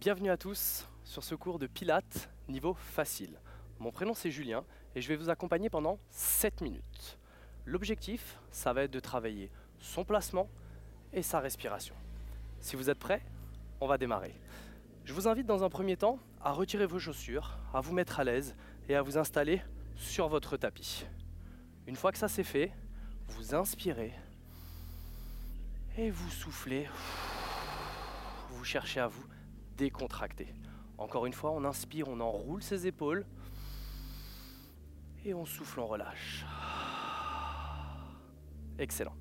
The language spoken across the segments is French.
Bienvenue à tous sur ce cours de Pilates niveau facile. Mon prénom c'est Julien et je vais vous accompagner pendant 7 minutes. L'objectif, ça va être de travailler son placement et sa respiration. Si vous êtes prêts, on va démarrer. Je vous invite dans un premier temps à retirer vos chaussures, à vous mettre à l'aise et à vous installer sur votre tapis. Une fois que ça c'est fait, vous inspirez et vous soufflez. Vous cherchez à vous décontracter. Encore une fois, on inspire, on enroule ses épaules et on souffle, on relâche. Excellent.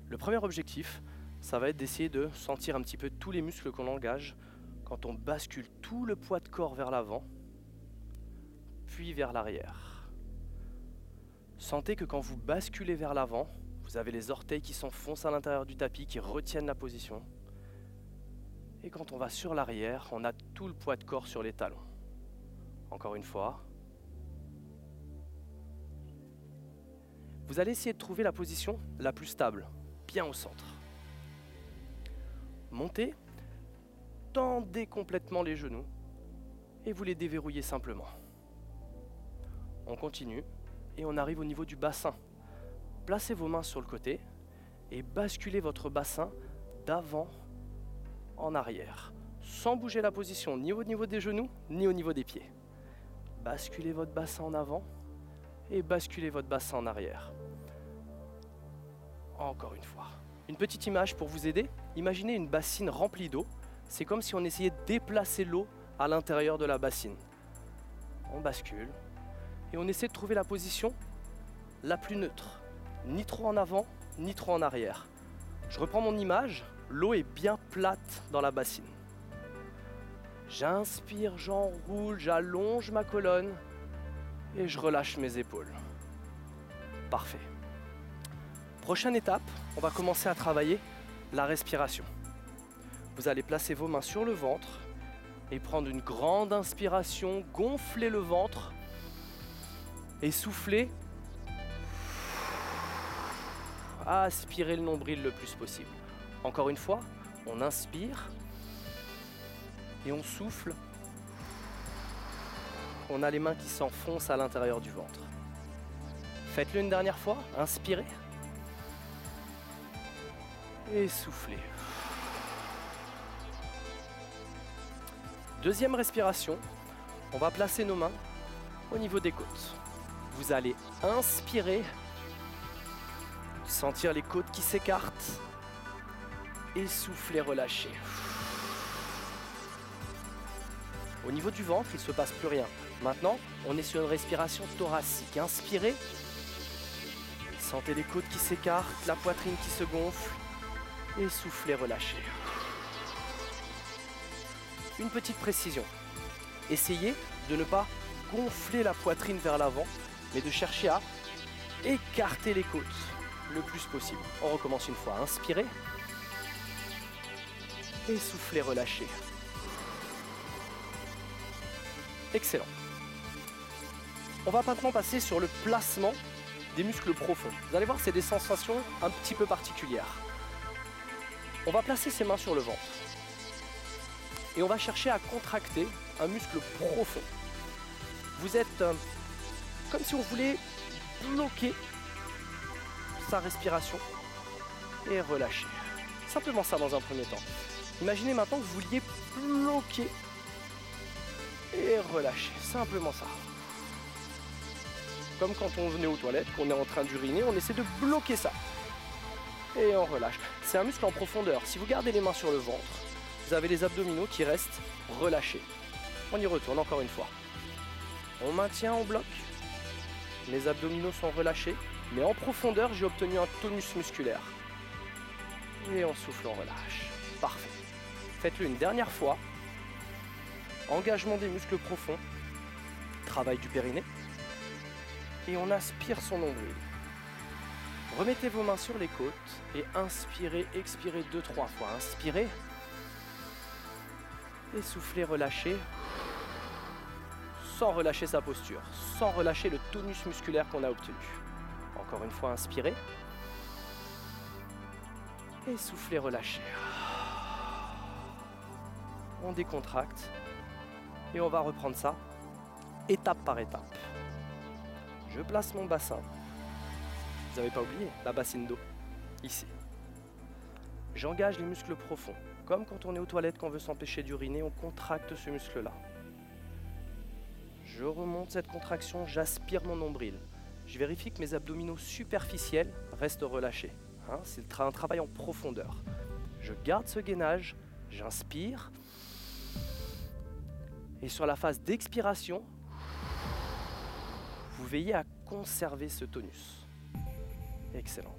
Le premier objectif, ça va être d'essayer de sentir un petit peu tous les muscles qu'on engage quand on bascule tout le poids de corps vers l'avant, puis vers l'arrière. Sentez que quand vous basculez vers l'avant, vous avez les orteils qui s'enfoncent à l'intérieur du tapis, qui retiennent la position. Et quand on va sur l'arrière, on a tout le poids de corps sur les talons. Encore une fois. Vous allez essayer de trouver la position la plus stable, bien au centre. Montez, tendez complètement les genoux et vous les déverrouillez simplement. On continue et on arrive au niveau du bassin. Placez vos mains sur le côté et basculez votre bassin d'avant en arrière, sans bouger la position ni au niveau des genoux, ni au niveau des pieds. Basculez votre bassin en avant et basculez votre bassin en arrière. Encore une fois. Une petite image pour vous aider. Imaginez une bassine remplie d'eau. C'est comme si on essayait de déplacer l'eau à l'intérieur de la bassine. On bascule et on essaie de trouver la position la plus neutre. Ni trop en avant, ni trop en arrière. Je reprends mon image. L'eau est bien plate dans la bassine. J'inspire, j'enroule, j'allonge ma colonne et je relâche mes épaules. Parfait. Prochaine étape, on va commencer à travailler la respiration. Vous allez placer vos mains sur le ventre et prendre une grande inspiration, gonfler le ventre et souffler. Aspirez le nombril le plus possible. Encore une fois, on inspire et on souffle. On a les mains qui s'enfoncent à l'intérieur du ventre. Faites-le une dernière fois, inspirez et soufflez. Deuxième respiration, on va placer nos mains au niveau des côtes. Vous allez inspirer, sentir les côtes qui s'écartent. Et souffler, relâcher. Au niveau du ventre, il ne se passe plus rien. Maintenant, on est sur une respiration thoracique. Inspirez. Sentez les côtes qui s'écartent, la poitrine qui se gonfle. Et soufflez, relâchez. Une petite précision. Essayez de ne pas gonfler la poitrine vers l'avant, mais de chercher à écarter les côtes le plus possible. On recommence une fois. Inspirez. Et soufflez, relâchez. Excellent. On va maintenant passer sur le placement des muscles profonds. Vous allez voir, c'est des sensations un petit peu particulières. On va placer ses mains sur le ventre. Et on va chercher à contracter un muscle profond. Vous êtes comme si on voulait bloquer sa respiration et relâcher. Simplement ça dans un premier temps. Imaginez maintenant que vous vouliez bloquer et relâcher, simplement ça. Comme quand on venait aux toilettes, qu'on est en train d'uriner, on essaie de bloquer ça. Et on relâche. C'est un muscle en profondeur. Si vous gardez les mains sur le ventre, vous avez les abdominaux qui restent relâchés. On y retourne encore une fois. On maintient, on bloque. Les abdominaux sont relâchés, mais en profondeur, j'ai obtenu un tonus musculaire. Et on souffle, on relâche. Parfait. Faites-le une dernière fois. Engagement des muscles profonds. Travail du périnée. Et on aspire son nombril. Remettez vos mains sur les côtes et inspirez, expirez 2-3 fois. Inspirez. Et soufflez, relâchez. Sans relâcher sa posture. Sans relâcher le tonus musculaire qu'on a obtenu. Encore une fois, inspirez. Et soufflez, relâchez. on décontracte et on va reprendre ça étape par étape. Je place mon bassin. Vous n'avez pas oublié la bassine d'eau, ici. J'engage les muscles profonds. Comme quand on est aux toilettes, qu'on veut s'empêcher d'uriner, on contracte ce muscle-là. Je remonte cette contraction, j'aspire mon nombril. Je vérifie que mes abdominaux superficiels restent relâchés. Hein, c'est un travail en profondeur. Je garde ce gainage, j'inspire. Et sur la phase d'expiration, vous veillez à conserver ce tonus. Excellent.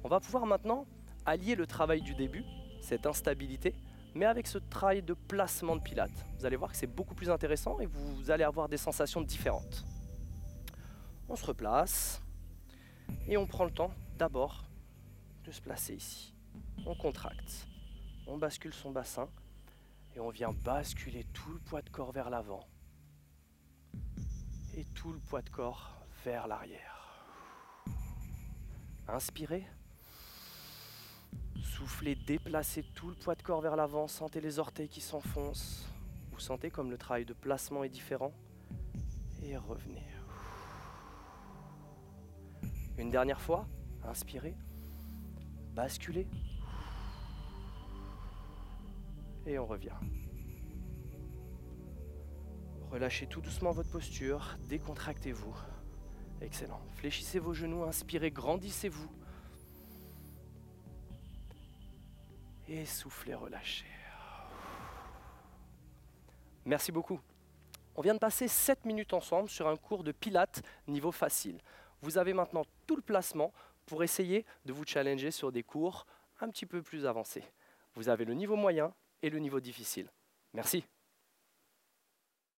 On va pouvoir maintenant allier le travail du début, cette instabilité, mais avec ce travail de placement de pilates. Vous allez voir que c'est beaucoup plus intéressant et vous allez avoir des sensations différentes. On se replace et on prend le temps d'abord de se placer ici. On contracte, on bascule son bassin et on vient basculer tout le poids de corps vers l'avant et tout le poids de corps vers l'arrière. Inspirez. Soufflez, déplacez tout le poids de corps vers l'avant, sentez les orteils qui s'enfoncent. Vous sentez comme le travail de placement est différent. Et revenez. Une dernière fois, inspirez, basculez. Et on revient. Relâchez tout doucement votre posture, décontractez-vous. Excellent. Fléchissez vos genoux, inspirez, grandissez-vous. Et soufflez, relâchez. Merci beaucoup. On vient de passer 7 minutes ensemble sur un cours de pilates niveau facile. Vous avez maintenant tout le placement pour essayer de vous challenger sur des cours un petit peu plus avancés. Vous avez le niveau moyen et le niveau difficile. Merci.